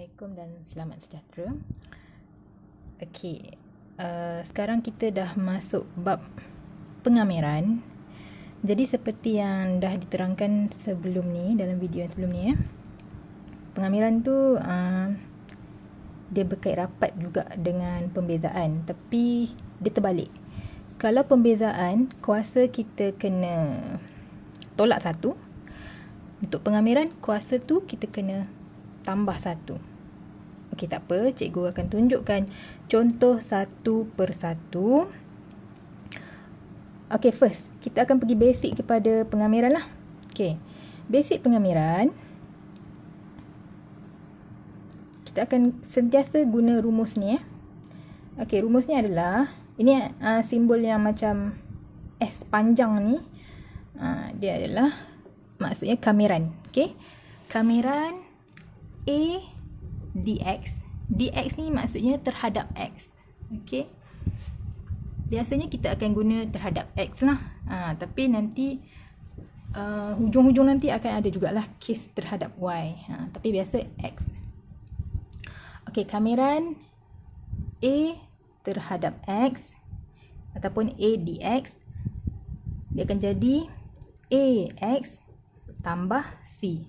Assalamualaikum dan selamat sejahtera. Okey, sekarang kita dah masuk bab pengamiran. Jadi seperti yang dah diterangkan sebelum ni, dalam video yang sebelum ni pengamiran tu dia berkait rapat juga dengan pembezaan, tapi dia terbalik. Kalau pembezaan, kuasa kita kena tolak satu. Untuk pengamiran, kuasa tu kita kena tambah satu. Okey, tak apa, cikgu akan tunjukkan contoh satu persatu. Okey, first kita akan pergi basic kepada pengamiran lah. Okey, basic pengamiran, kita akan sentiasa guna rumus ni. Okey, rumusnya adalah ini simbol yang macam S panjang ni. Dia adalah maksudnya kamiran. Okey, kamiran A dx. Dx ni maksudnya terhadap X. Okey, biasanya kita akan guna terhadap X lah. Tapi nanti hujung-hujung nanti akan ada jugalah kes terhadap Y. Tapi biasa X. Okey, kamiran A terhadap X ataupun A dx, dia akan jadi AX tambah C.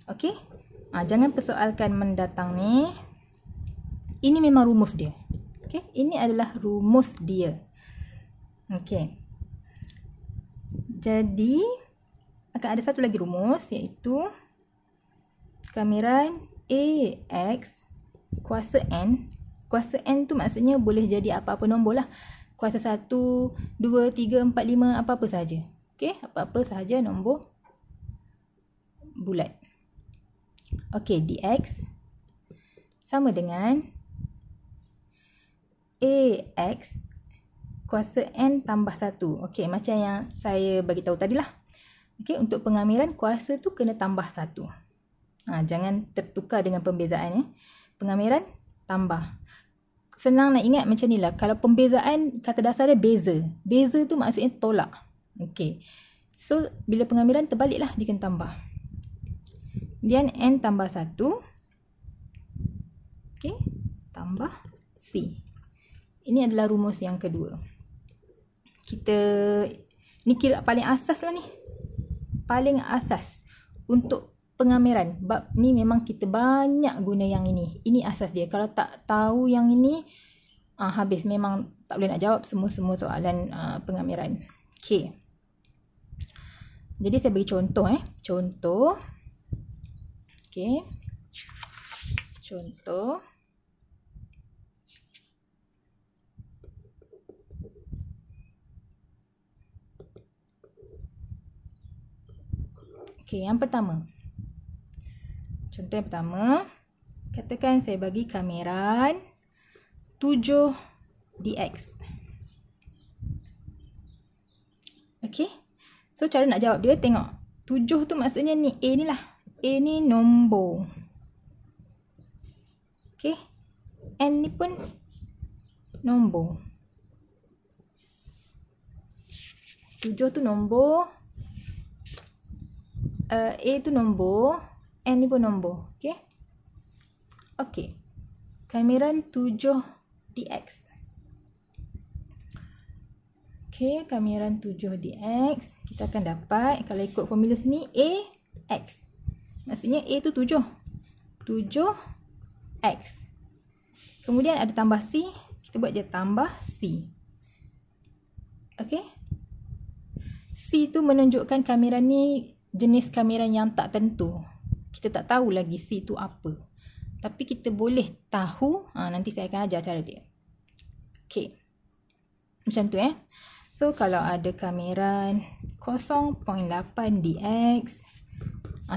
Okey, jangan persoalkan mendatang ni. Ini memang rumus dia. Okey, ini adalah rumus dia. Okey, jadi akan ada satu lagi rumus, iaitu kamiran AX kuasa N. Kuasa N tu maksudnya boleh jadi apa-apa nombor lah. Kuasa 1, 2, 3, 4, 5, apa-apa sahaja. Okey, apa-apa sahaja nombor bulat. Okey, dx sama dengan AX kuasa N tambah 1. Okey, macam yang saya bagi tahu tadi lah. Okey, untuk pengamiran kuasa tu kena tambah 1. Jangan tertukar dengan pembezaan. Pengamiran tambah. Senang nak ingat macam ni lah. Kalau pembezaan, kata dasar dia beza. Beza tu maksudnya tolak. Okey, so bila pengamiran terbalik lah, dia kena tambah. Kemudian N tambah 1. Okey, tambah C. Ini adalah rumus yang kedua. Ni kira paling asas lah ni. Paling asas untuk pengamiran. Bab ni memang kita banyak guna yang ini. Ini asas dia. Kalau tak tahu yang ini, habis. Memang tak boleh nak jawab semua soalan pengamiran. Okey. Jadi saya bagi contoh. Contoh. Okey. Contoh. Okey, yang pertama. Contoh yang pertama. Katakan saya bagi kamiran 7 dx. Okey. So cara nak jawab dia, tengok. 7 tu maksudnya ni A ni lah. A ni nombor. Okey. N ni pun nombor. 7 tu nombor. A tu nombor. N ni pun nombor. Okey. Okey. Kamiran 7 dx. Okey, kamiran 7 dx. Kita akan dapat, kalau ikut formula sini, A X. Maksudnya A tu 7. 7X. Kemudian ada tambah C. Kita buat je tambah C. Okey. C tu menunjukkan kamiran ni jenis kamiran yang tak tentu. Kita tak tahu lagi C tu apa. Tapi kita boleh tahu. Nanti saya akan ajar cara dia. Okey. Macam tu So kalau ada kamiran 0.8 dx,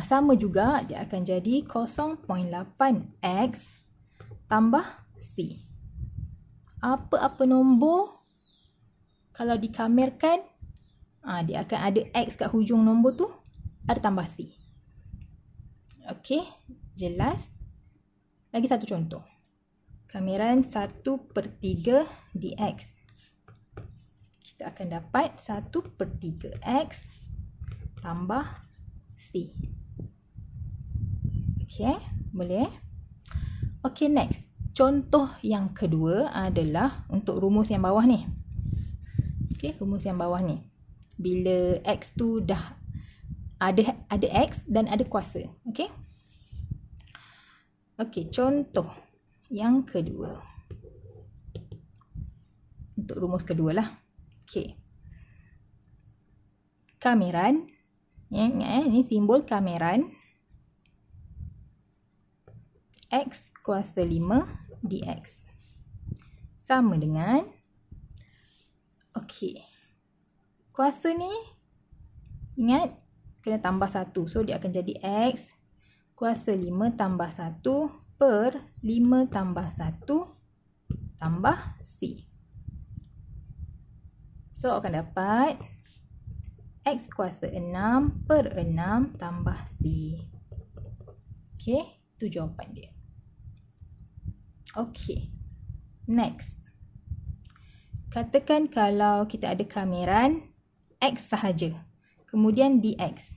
sama juga dia akan jadi 0.8x tambah C. Apa-apa nombor kalau dikamirkan, dia akan ada X kat hujung nombor tu, ada tambah C. Okey, jelas? Lagi satu contoh. Kamiran 1/3 dx. Kita akan dapat 1/3x tambah C. Okey, boleh? Okay, next. Contoh yang kedua adalah untuk rumus yang bawah ni. Okay, rumus yang bawah ni. Bila X tu dah ada X dan ada kuasa. Okay. Okay, contoh yang kedua. Untuk rumus kedua lah. Okay. Kameran. Ingat ni simbol kameran. X kuasa 5 dx. Sama dengan, okey, kuasa ni, ingat, kena tambah 1. So, dia akan jadi X kuasa 5 tambah 1 per 5 tambah 1 tambah C. So, akan dapat X kuasa 6 per 6 tambah C. Okey, itu jawapan dia. Okey, next. Katakan kalau kita ada kameran X sahaja, kemudian dx.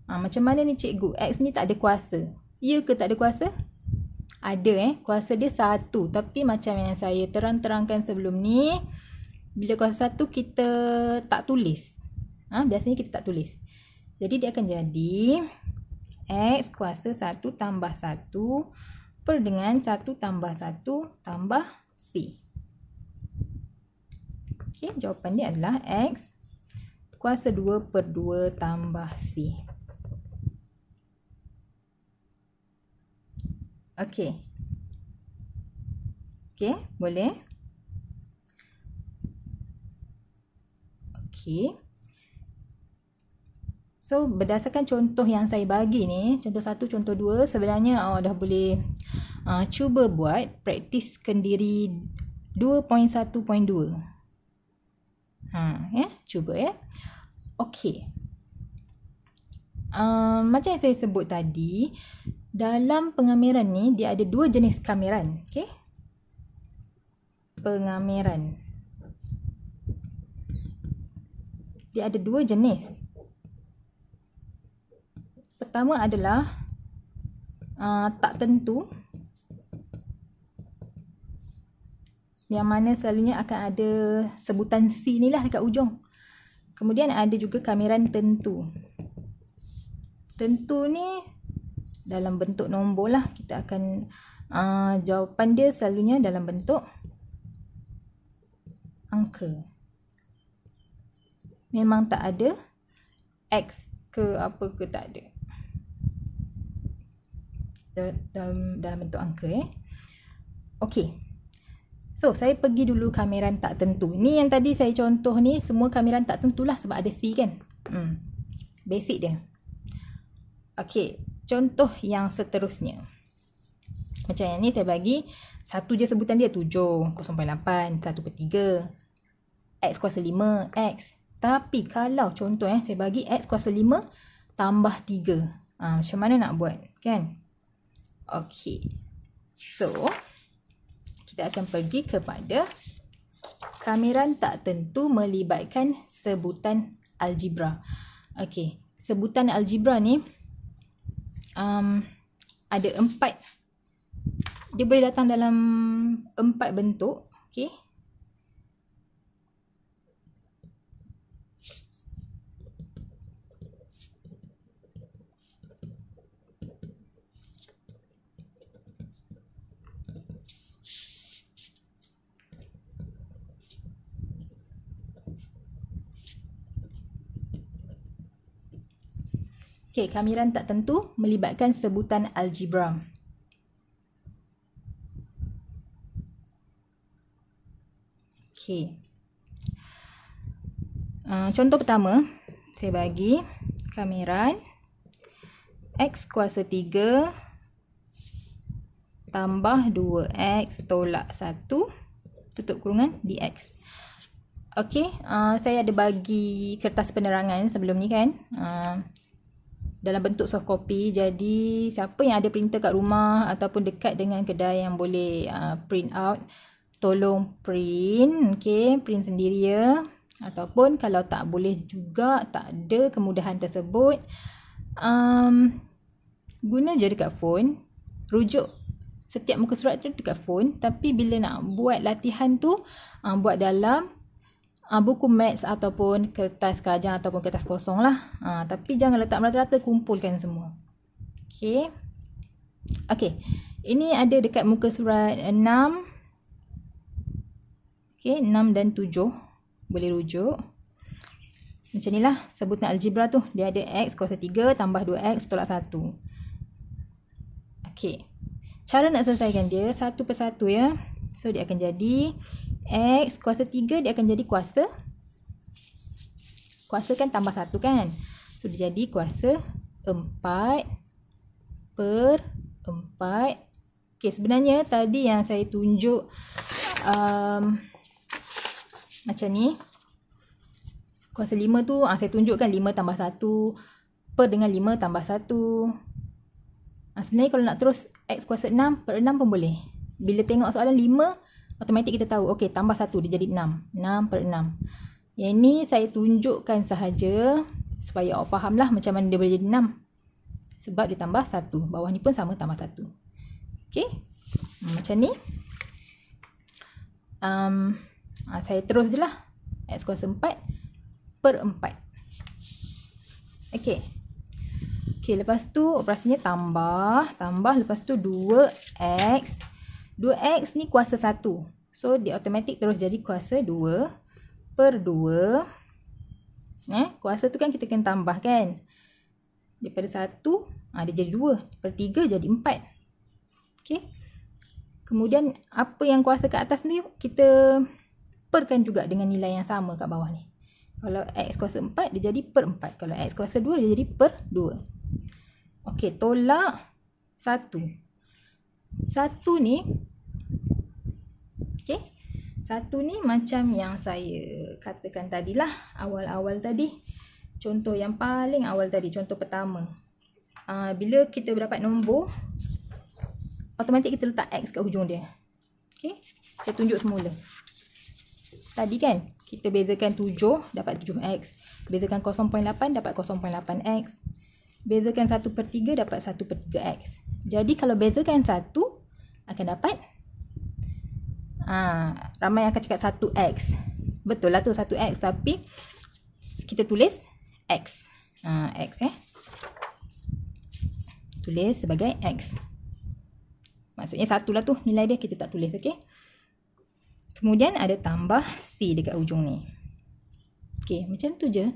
Macam mana ni cikgu? X ni tak ada kuasa. Ya ke tak ada kuasa? Ada kuasa dia 1. Tapi macam yang saya terangkan sebelum ni, bila kuasa 1 kita tak tulis. Biasanya kita tak tulis. Jadi dia akan jadi X kuasa 1 tambah 1 per dengan 1 tambah 1 tambah C. Okey, jawapan dia adalah X kuasa 2 per 2 tambah C. Okey. Okey, boleh? Okey. So, berdasarkan contoh yang saya bagi ni, contoh 1, contoh 2, sebenarnya dah boleh cuba buat praktis kendiri 2.1.2. Cuba ya. Okey. Macam yang saya sebut tadi, dalam pengameran ni dia ada 2 jenis kameran. Okey. Pengameran. Dia ada 2 jenis. Pertama adalah tak tentu, yang mana selalunya akan ada sebutan C ni lah dekat ujung. Kemudian ada juga kameran tentu. Tentu ni dalam bentuk nombor lah. Kita akan jawapan dia selalunya dalam bentuk angka. Memang tak ada X ke apa ke, tak ada. Dalam bentuk angka Okey. So, saya pergi dulu kameran tak tentu. Ni yang tadi saya contoh ni, semua kameran tak tentulah sebab ada C kan. Basic dia. Okey, contoh yang seterusnya. Macam yang ni saya bagi, satu je sebutan dia 7, 0.8, 1/3. X kuasa 5, X. Tapi kalau contoh saya bagi X kuasa 5 tambah 3. Macam mana nak buat kan? Okey. So, kita akan pergi kepada kameran tak tentu melibatkan sebutan algebra. Okey, sebutan algebra ni ada 4. Dia boleh datang dalam 4 bentuk. Okey. Okey, kameran tak tentu melibatkan sebutan algebra. Okey. Contoh pertama, saya bagi kameran X kuasa 3 tambah 2X tolak 1 tutup kurungan dx. Okey, saya ada bagi kertas penerangan sebelum ni kan. Dalam bentuk soft copy. Jadi siapa yang ada printer kat rumah ataupun dekat dengan kedai yang boleh print out, tolong print. Okey, print sendiri ya. Ataupun kalau tak boleh juga, tak ada kemudahan tersebut, guna je dekat phone, rujuk setiap muka surat tu dekat phone. Tapi bila nak buat latihan tu, buat dalam buku maths ataupun kertas kajang ataupun kertas kosong lah. Tapi jangan letak merata-rata, kumpulkan semua. Okay. Okay. Ini ada dekat muka surat 6. Okay, 6 dan 7. Boleh rujuk. Macam ni lah sebutan algebra tu. Dia ada X kuasa 3 tambah 2X tolak 1. Okay. Cara nak selesaikan dia satu persatu ya. So dia akan jadi X kuasa 3 dia akan jadi kuasa. Kuasa kan tambah 1 kan. So dia jadi kuasa 4 per 4. Okay, sebenarnya tadi yang saya tunjuk macam ni. Kuasa 5 tu saya tunjukkan 5 tambah 1 per dengan 5 tambah 1. Sebenarnya kalau nak terus X kuasa 6 per 6 pun boleh. Bila tengok soalan 5, automatik kita tahu. Okey, tambah 1 dia jadi 6. 6 per 6. Yang ni saya tunjukkan sahaja supaya awak faham lah macam mana dia boleh jadi 6. Sebab dia tambah 1. Bawah ni pun sama tambah 1. Okey. Macam ni. Saya terus je lah. X kuasa 4 per 4. Okey. Okey, lepas tu operasinya tambah. Lepas tu 2X. 2X ni kuasa 1. So, dia automatik terus jadi kuasa 2 per 2. Kuasa tu kan kita kena tambah kan. Daripada 1, dia jadi 2. Per 3 jadi 4. Okey. Kemudian, apa yang kuasa kat atas ni, kita perkan juga dengan nilai yang sama kat bawah ni. Kalau X kuasa 4, dia jadi per 4. Kalau X kuasa 2, dia jadi per 2. Okey, tolak 1. 1 ni, okey, 1 ni macam yang saya katakan tadilah, awal-awal tadi. Contoh yang paling awal tadi, contoh pertama. Bila kita dapat nombor, automatik kita letak X kat hujung dia. Okey, saya tunjuk semula. Tadi kan, kita bezakan 7 dapat 7X. Bezakan 0.8 dapat 0.8X. Bezakan 1 per 3 dapat 1 per 3X. Jadi kalau bezakan 1, akan dapat ramai akan cakap 1X. Betul lah tu 1X, tapi kita tulis X. X tulis sebagai X. Maksudnya 1 lah tu nilai dia, kita tak tulis, okey. Kemudian ada tambah C dekat hujung ni. Okey, macam tu je.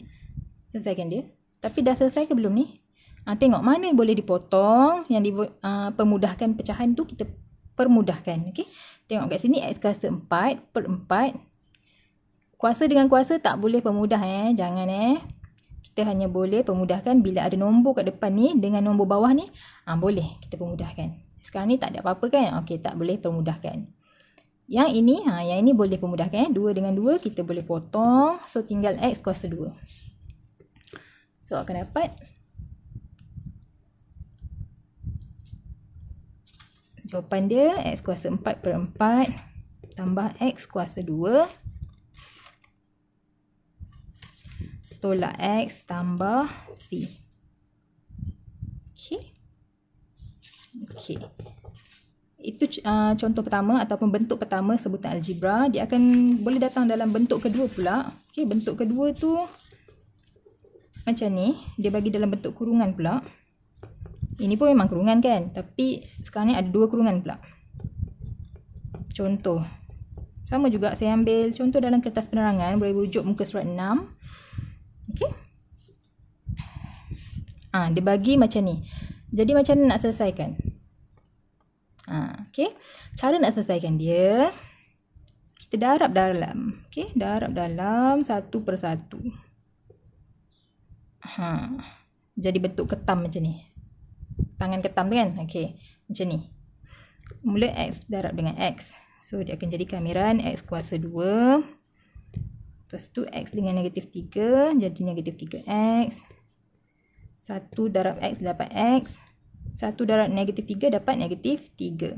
Selesaikan dia. Tapi dah selesai ke belum ni? Tengok mana boleh dipotong. Yang pemudahkan pecahan tu kita permudahkan. Okey. Tengok kat sini X kuasa 4 per 4. Kuasa dengan kuasa tak boleh pemudah Jangan Kita hanya boleh pemudahkan bila ada nombor kat depan ni dengan nombor bawah ni. Boleh kita pemudahkan. Sekarang ni tak ada apa-apa kan? Okey, tak boleh pemudahkan. Yang ini boleh pemudahkan. 2 dengan 2 kita boleh potong. So tinggal X kuasa 2. So akan dapat jawapan dia X kuasa 4 per 4 tambah X kuasa 2 tolak X tambah C. Okey. Okey. Itu contoh pertama ataupun bentuk pertama sebutan algebra. Dia akan boleh datang dalam bentuk kedua pula. Okey, bentuk kedua tu macam ni. Dia bagi dalam bentuk kurungan pula. Ini pun memang kurungan kan. Tapi sekarang ni ada 2 kurungan pula. Contoh. Sama juga saya ambil contoh dalam kertas penerangan. Boleh rujuk muka surat 6. Okey. Dia bagi macam ni. Jadi macam mana nak selesaikan? Okey. Cara nak selesaikan dia, kita darab dalam. Okey, darab dalam 1 per 1. Jadi bentuk ketam macam ni. Tangan ketam kan? Okey, macam ni. Mula X darab dengan X. So dia akan jadi kamiran X kuasa 2. Lepas tu X dengan negatif 3 jadi negatif 3X. 1 darab X dapat X. 1 darab negatif 3 dapat negatif 3.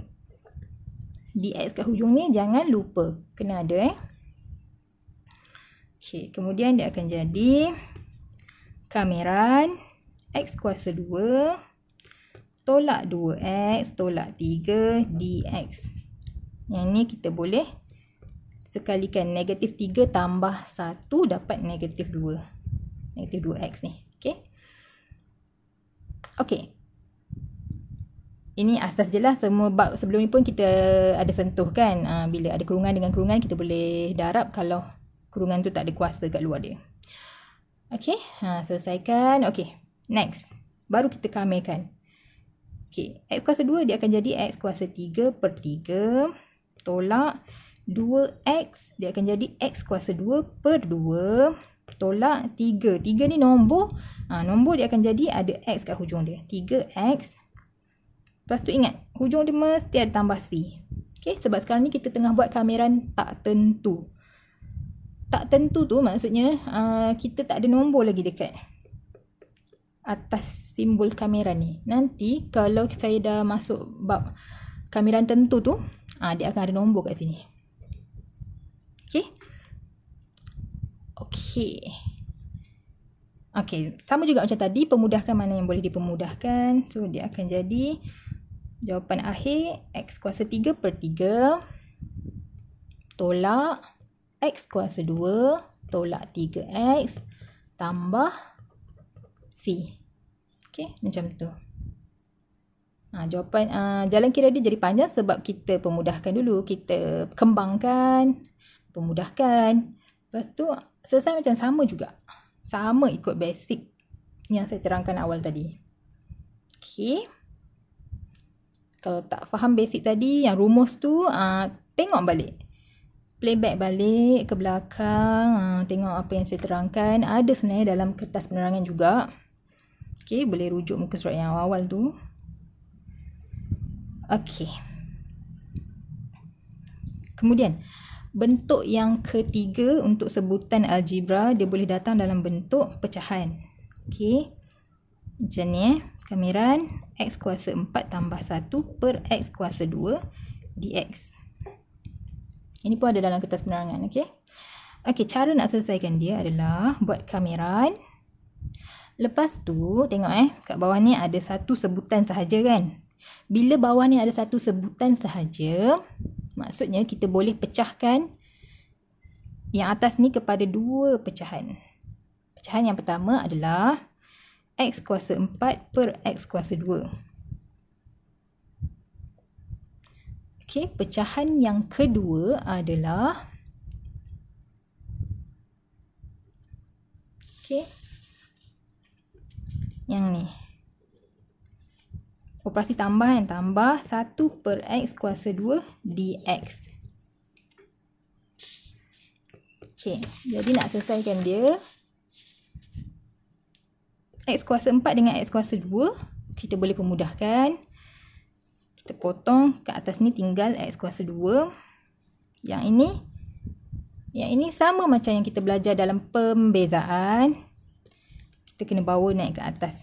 Di X kat hujung ni jangan lupa. Kena ada Okey, kemudian dia akan jadi kamiran X kuasa 2 tolak 2x tolak 3 dx. Yang ni kita boleh sekalikan negatif 3 tambah 1 dapat negatif 2. Negatif 2x ni. Okay. Okay. Ini asas je lah. Semua bab sebelum ni pun kita ada sentuh kan. Bila ada kurungan dengan kurungan kita boleh darab kalau kurungan tu tak ada kuasa kat luar dia. Okay. Selesaikan. Okay. Next. Baru kita kamirkan. Okay. X kuasa 2 dia akan jadi X kuasa 3 per 3 tolak 2x dia akan jadi X kuasa 2 per 2 tolak 3. 3 ni nombor. Nombor dia akan jadi ada X kat hujung dia. 3x. Lepas tu ingat, hujung dia mesti ada tambah C. Okay, sebab sekarang ni kita tengah buat kamiran tak tentu. Tak tentu tu maksudnya kita tak ada nombor lagi dekat atas simbol kamiran ni. Nanti kalau saya dah masuk bab kamiran tentu tu, dia akan ada nombor kat sini. Okay. Okay. Okay, sama juga macam tadi, pemudahkan mana yang boleh dipemudahkan. So, dia akan jadi jawapan akhir X kuasa 3 per 3 tolak X kuasa 2 tolak 3X tambah C. Okay, macam tu. Jawapan jalan kira dia jadi panjang sebab kita pemudahkan dulu. Kita kembangkan, pemudahkan. Lepas tu selesai macam sama juga. Sama ikut basic yang saya terangkan awal tadi. Okay. Kalau tak faham basic tadi, yang rumus tu, tengok balik. Playback balik ke belakang. Tengok apa yang saya terangkan. Ada sebenarnya dalam kertas penerangan juga. Okay, boleh rujuk muka surat yang awal tu. Okay. Kemudian, bentuk yang ketiga untuk sebutan algebra, dia boleh datang dalam bentuk pecahan. Okay. Macam ni kamiran X kuasa 4 tambah 1 per X kuasa 2 dx. Ini pun ada dalam kertas penerangan. Okay. Okay, cara nak selesaikan dia adalah buat kamiran. Lepas tu, tengok kat bawah ni ada satu sebutan sahaja kan. Bila bawah ni ada satu sebutan sahaja, maksudnya kita boleh pecahkan yang atas ni kepada dua pecahan. Pecahan yang pertama adalah X kuasa 4 per X kuasa 2. Okey, pecahan yang kedua adalah yang ni. Operasi tambahan, tambah 1 per X kuasa 2 dx. Okey, jadi nak selesaikan dia, X kuasa 4 dengan X kuasa 2, kita boleh pemudahkan. Kita potong, kat atas ni tinggal X kuasa 2. Yang ini sama macam yang kita belajar dalam pembezaan. Kita kena bawa naik ke atas.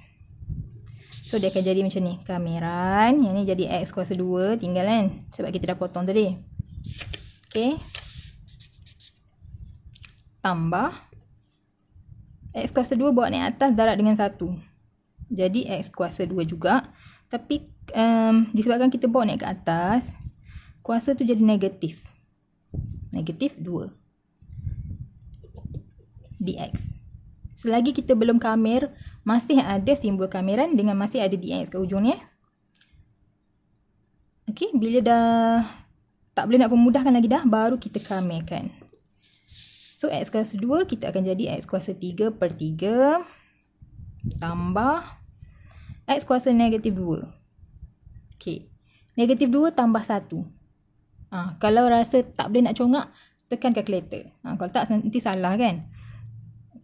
So, dia akan jadi macam ni. Kamiran. Yang ni jadi X kuasa 2. Tinggal kan. Sebab kita dah potong tadi. Okay. Tambah. X kuasa 2 bawa naik atas darab dengan 1. Jadi, X kuasa 2 juga. Tapi, disebabkan kita bawa naik ke atas, kuasa tu jadi negatif. Negatif 2. dx. Selagi kita belum kamir, masih ada simbol kamiran dengan masih ada dx kat hujung ni. Okey, bila dah tak boleh nak pemudahkan lagi dah, baru kita kamirkan. So, X kuasa 2 kita akan jadi X kuasa 3 per 3 tambah X kuasa negatif 2. Okey, negatif 2 tambah 1. Kalau rasa tak boleh nak congak, tekan kalkulator. Kalau tak, nanti salah kan.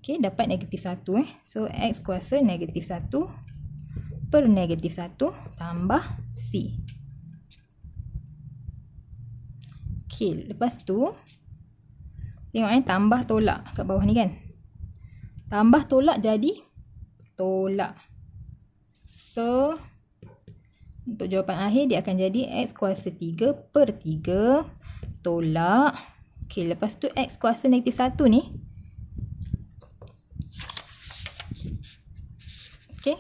Okey, dapat negatif 1. So, X kuasa negatif 1 per negatif 1 tambah C. Okey, lepas tu, tengok tambah tolak kat bawah ni kan. Tambah tolak jadi tolak. So, untuk jawapan akhir dia akan jadi X kuasa 3 per 3 tolak. Okey, lepas tu X kuasa negatif 1 ni. Okey,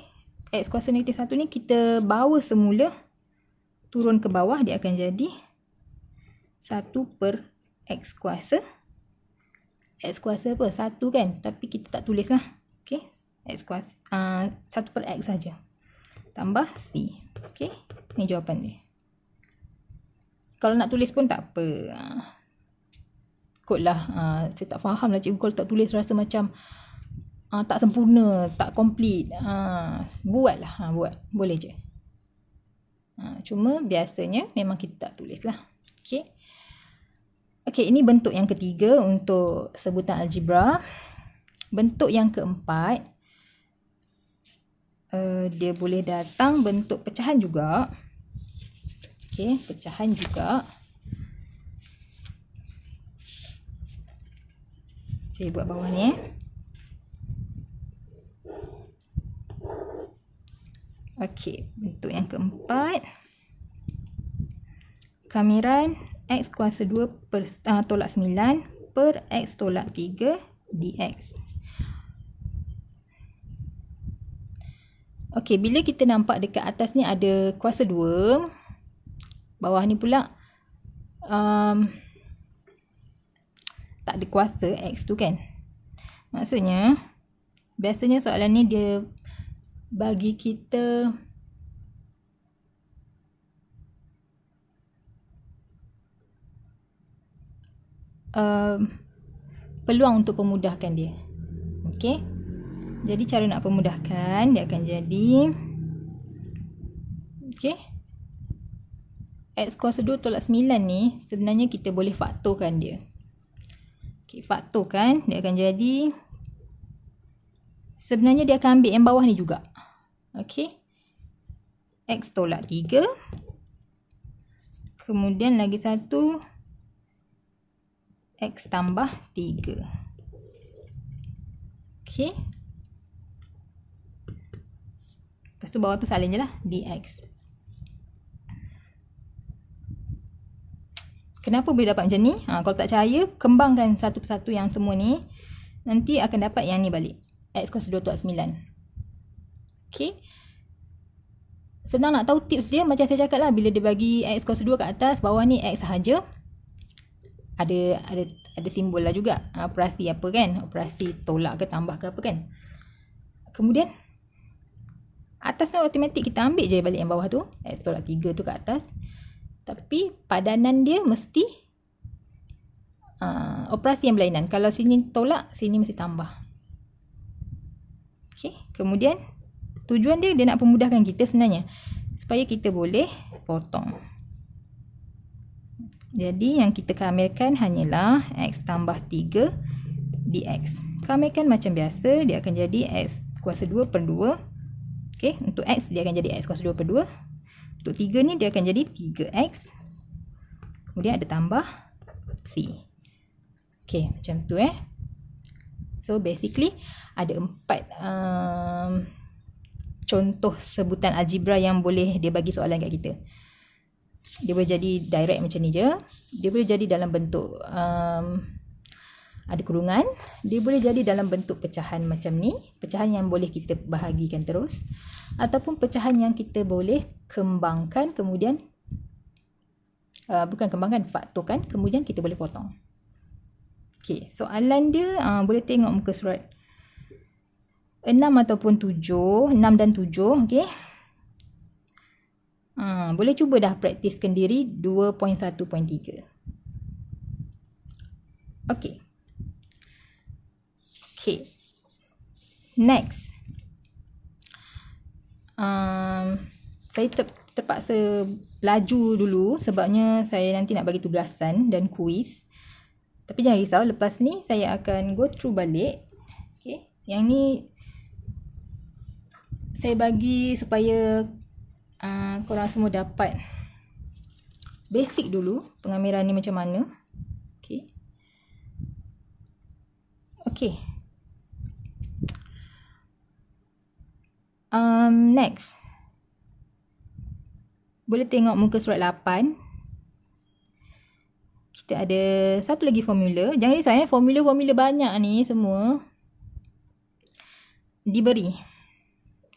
X kuasa negatif 1 ni kita bawa semula turun ke bawah, dia akan jadi 1 per X kuasa. X kuasa apa? 1 kan? Tapi kita tak tulis lah. Okay. X kuasa 1 per X saja. Tambah C. Okay. Ni jawapan dia. Kalau nak tulis pun tak apa. Ikutlah. Saya tak faham lah cikgu kalau tak tulis rasa macam tak sempurna, tak complete. Buatlah. Buat. Boleh je. Cuma biasanya memang kita tak tulis lah. Okay. Okay, ini bentuk yang ketiga untuk sebutan algebra. Bentuk yang keempat, dia boleh datang bentuk pecahan juga. Okay, pecahan juga. Saya buat bawah ni. Okay, bentuk yang keempat. Kamiran X kuasa 2 per, tolak 9 per X tolak 3 dx. Okay, bila kita nampak dekat atas ni ada kuasa 2, bawah ni pula tak ada kuasa X tu kan. Maksudnya, biasanya soalan ni dia bagi kita peluang untuk pemudahkan dia. Okay. Jadi cara nak pemudahkan, dia akan jadi okay, X kuasa 2 tolak 9 ni sebenarnya kita boleh faktorkan dia. Okay, faktorkan, dia akan jadi, sebenarnya dia akan ambil yang bawah ni juga. Okay, X tolak 3. Kemudian lagi satu, X tambah 3. Okay. Lepas tu bawah tu salin je lah, dx. Kenapa boleh dapat macam ni? Kalau tak percaya, kembangkan satu persatu yang semua ni. Nanti akan dapat yang ni balik. X kuasa 2 tolak 9. Okay. Senang nak tahu tips dia, macam saya cakap lah. Bila dia bagi X kuasa 2 kat atas, bawah ni X sahaja. Ada simbol lah juga. Operasi apa kan? Operasi tolak ke tambah ke apa kan? Kemudian, atas tu automatik kita ambil je balik yang bawah tu. X tolak 3 tu kat atas. Tapi padanan dia mesti operasi yang berlainan. Kalau sini tolak, sini mesti tambah. Okay. Kemudian tujuan dia nak pemudahkan kita sebenarnya. Supaya kita boleh potong. Jadi yang kita kamirkan hanyalah X tambah 3 dx. Kamirkan macam biasa, dia akan jadi X kuasa 2 per 2. Okay. Untuk X dia akan jadi X kuasa 2 per 2. Untuk 3 ni dia akan jadi 3x. Kemudian ada tambah C. Okay, macam tu So basically ada 4 contoh sebutan algebra yang boleh dia bagi soalan kat kita. Dia boleh jadi direct macam ni je. Dia boleh jadi dalam bentuk ada kurungan. Dia boleh jadi dalam bentuk pecahan macam ni. Pecahan yang boleh kita bahagikan terus. Ataupun pecahan yang kita boleh kembangkan. Kemudian, bukan kembangkan, faktorkan. Kemudian kita boleh potong. Okay, soalan dia boleh tengok muka surat 6 ataupun 7. 6 dan 7. Okay. Boleh cuba dah praktiskan diri 2.1.3. Okay. Okay. Next. Saya terpaksa laju dulu sebabnya saya nanti nak bagi tugasan dan kuis. Tapi jangan risau, lepas ni saya akan go through balik. Okay. Yang ni saya bagi supaya korang semua dapat basic dulu pengamiran ni macam mana. Okay. Okay. Next. Boleh tengok muka surat 8. Kita ada satu lagi formula. Jangan risau formula-formula banyak ni semua diberi.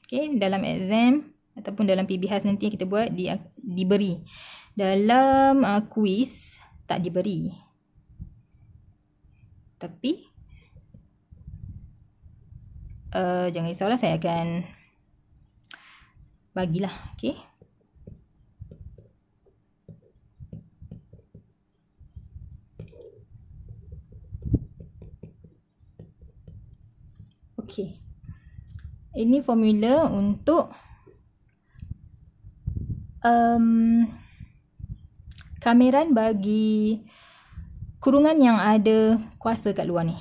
Okay, dalam exam ataupun dalam PBH nanti yang kita buat diberi. Dalam kuis tak diberi. Tapi jangan risaulah, saya akan bagilah. Okay. Okay. Ini formula untuk kameran bagi kurungan yang ada kuasa kat luar ni.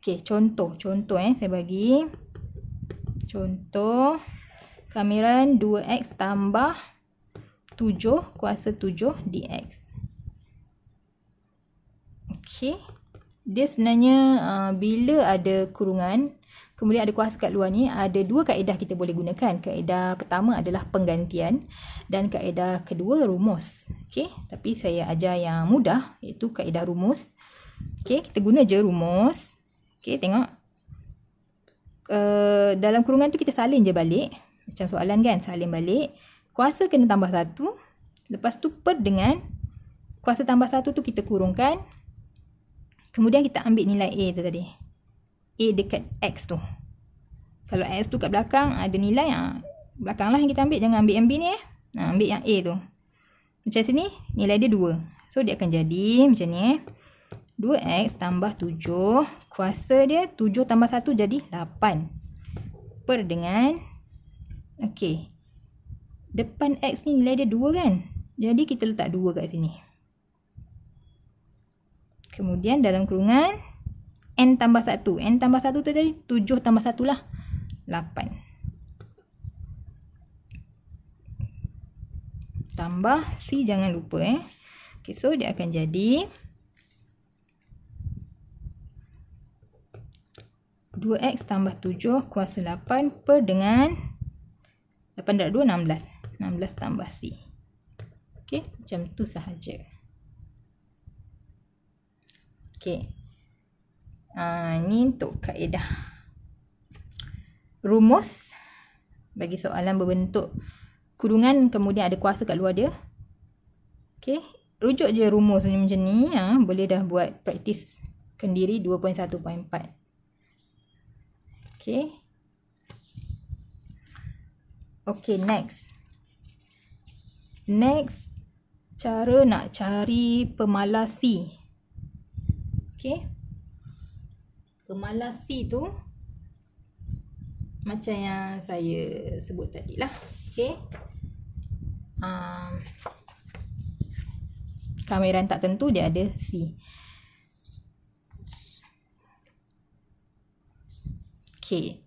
Okay, contoh saya bagi contoh kameran 2x tambah 7 kuasa 7 dx. Okay, dia sebenarnya bila ada kurungan kemudian ada kuasa kat luar ni, ada dua kaedah kita boleh gunakan. Kaedah pertama adalah penggantian dan kaedah kedua rumus. Okay, tapi saya ajar yang mudah, iaitu kaedah rumus. Okay, kita guna je rumus. Okay, tengok. Dalam kurungan tu kita salin je balik. Macam soalan kan, salin balik. Kuasa kena tambah 1. Lepas tu per dengan kuasa tambah 1 tu kita kurungkan. Kemudian kita ambil nilai A tu tadi. A dekat X tu. Kalau X tu kat belakang ada nilai, belakang lah yang kita ambil. Jangan ambil ni ambil yang A tu. Macam sini nilai dia 2. So dia akan jadi macam ni 2x tambah 7. Kuasa dia 7 tambah 1 jadi 8. Per dengan okey, depan X ni nilai dia 2 kan. Jadi kita letak 2 kat sini. Kemudian dalam kurungan N tambah 1. N tambah 1 tu tadi 7 tambah 1 lah 8. Tambah C jangan lupa Okay, so dia akan jadi 2x tambah 7 kuasa 8 per dengan 8 darab 2 16. 16 tambah C. Okay, macam tu sahaja. Okay. Ini untuk kaedah rumus bagi soalan berbentuk kurungan kemudian ada kuasa kat luar dia. Okay, rujuk je rumus ni macam ni. Boleh dah buat praktis kendiri 2.1.4. Okay. Okay, next. Next, cara nak cari pemalas C. Okay. Pemalas C tu macam yang saya sebut tadi lah. Okay. Kameran tak tentu dia ada C. Okay.